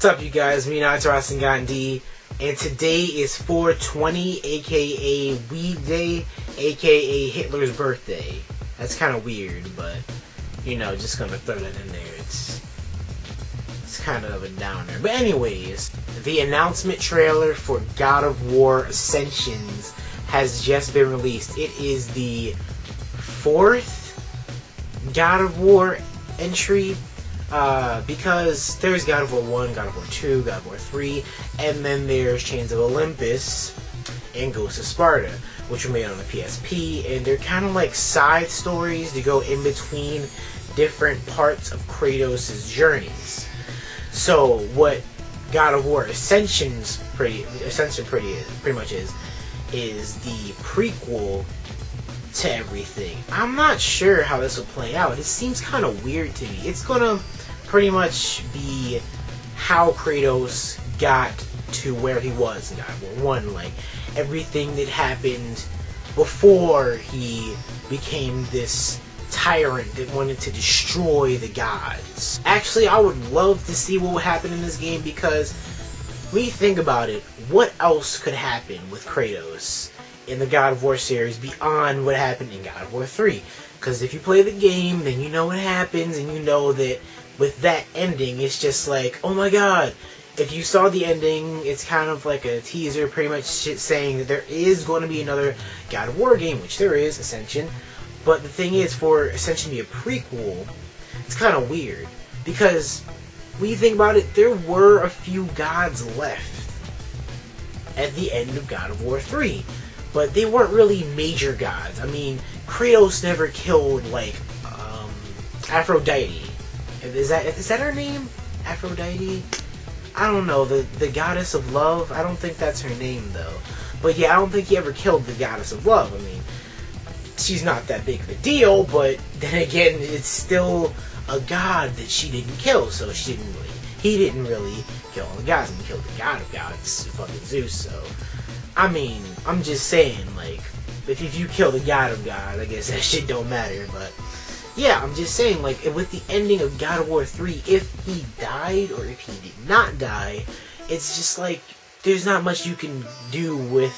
What's up, you guys? Me, Not Gandhi, and today is 420, aka Weed Day, aka Hitler's birthday. That's kind of weird, but you know, just gonna throw that in there. It's kind of a downer. But anyways, the announcement trailer for God of War Ascensions has just been released. It is the 4th God of War entry. Because there's God of War 1, God of War 2, God of War 3, and then there's Chains of Olympus and Ghosts of Sparta, which were made on the PSP, and they're kind of like side stories to go in between different parts of Kratos' journeys. So what God of War Ascension pretty much is the prequel to everything. I'm not sure how this will play out. It seems kind of weird to me. It's gonna pretty much be how Kratos got to where he was in God of War 1, like everything that happened before he became this tyrant that wanted to destroy the gods. Actually, I would love to see what would happen in this game, because when you think about it, what else could happen with Kratos in the God of War series beyond what happened in God of War 3? Because if you play the game, then you know what happens, and you know that with that ending, it's just like, oh my god. If you saw the ending, it's kind of like a teaser, pretty much saying that there is going to be another God of War game, which there is, Ascension. But the thing is, for Ascension to be a prequel, it's kind of weird. Because when you think about it, there were a few gods left at the end of God of War 3. But they weren't really major gods. I mean, Kratos never killed, like, Aphrodite. Is that her name? Aphrodite? I don't know. The goddess of love? I don't think that's her name, though. But yeah, I don't think he ever killed the goddess of love. I mean, she's not that big of a deal, but then again, it's still a god that she didn't kill, so he didn't really kill all the gods, and he killed the god of gods, fucking Zeus, so I mean, I'm just saying, like, if you kill the god of God, I guess that shit don't matter, but yeah, I'm just saying, like, with the ending of God of War 3, if he died, or if he did not die, it's just like, there's not much you can do with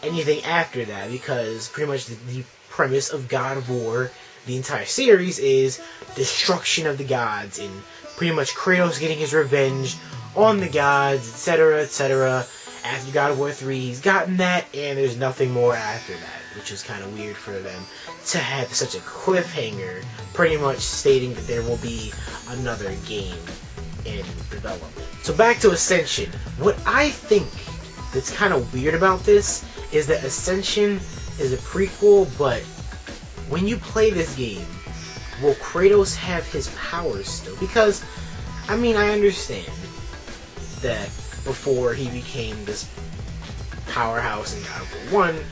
anything after that, because pretty much the premise of God of War, the entire series, is destruction of the gods, and pretty much Kratos getting his revenge on the gods, etc., etc. After God of War 3, he's gotten that, and there's nothing more after that, which is kind of weird for them to have such a cliffhanger, pretty much stating that there will be another game in development. So back to Ascension. What I think that's kind of weird about this is that Ascension is a prequel, but when you play this game, will Kratos have his powers still? Because, I mean, I understand that before he became this powerhouse in God of War 1,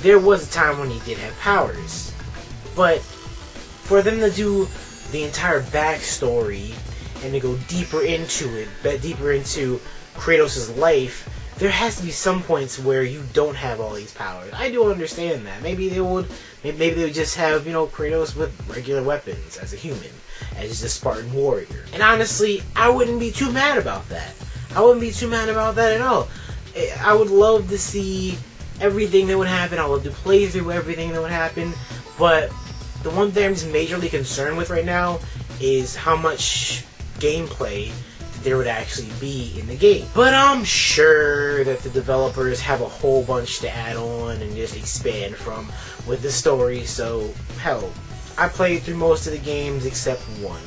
there was a time when he did have powers. But for them to do the entire backstory and to go deeper into it, deeper into Kratos' life, there has to be some points where you don't have all these powers. I do understand that. Maybe they would just have, you know, Kratos with regular weapons as a human, as just a Spartan warrior. And honestly, I wouldn't be too mad about that. I wouldn't be too mad about that at all. I would love to see everything that would happen. I would love to play through everything that would happen. But the one thing I'm just majorly concerned with right now is how much gameplay there would actually be in the game. But I'm sure that the developers have a whole bunch to add on and just expand from with the story. So, hell, I played through most of the games except one.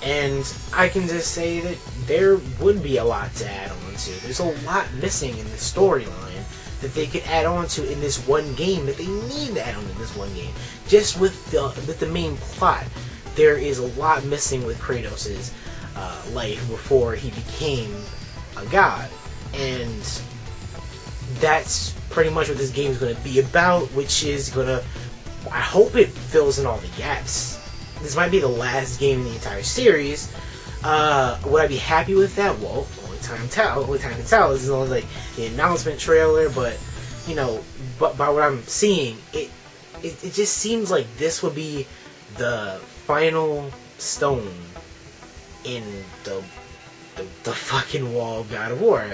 And I can just say that there would be a lot to add on to. There's a lot missing in the storyline that they could add on to in this one game, that they need to add on in this one game. Just with the main plot, there is a lot missing with Kratos' life before he became a god. And that's pretty much what this game is going to be about, which is going to, I hope it fills in all the gaps. This might be the last game in the entire series. Would I be happy with that? Well, only time to tell. This is only like the announcement trailer, but you know, but by what I'm seeing, it just seems like this would be the final stone in the the fucking wall of God of War,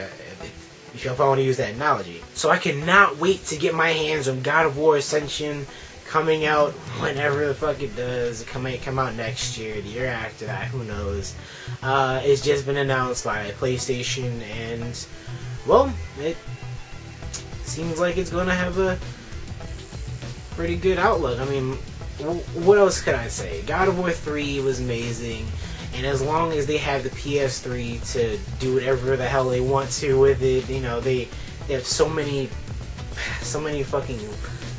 if I want to use that analogy. So I cannot wait to get my hands on God of War Ascension, coming out whenever the fuck it does. It may come out next year, the year after that, who knows. It's just been announced by PlayStation, and, well, it seems like it's going to have a pretty good outlook. I mean, what else could I say? God of War 3 was amazing, and as long as they have the PS3 to do whatever the hell they want to with it, you know, they have so many fucking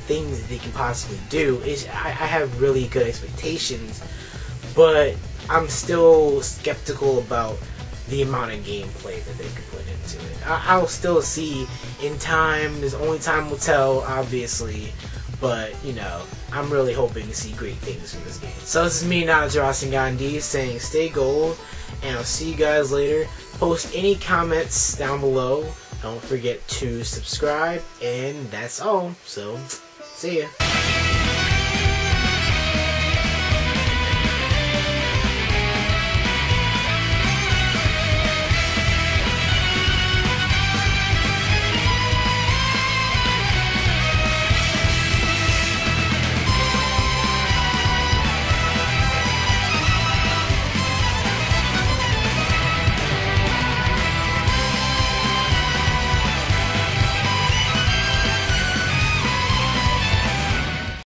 things that they can possibly do. I have really good expectations, but I'm still skeptical about the amount of gameplay that they could put into it. I'll still see in time. There's only time will tell, obviously, but, you know, I'm really hoping to see great things from this game. So this is me, Naruto Ascension saying stay gold, and I'll see you guys later. Post any comments down below. Don't forget to subscribe, and that's all. So, see ya.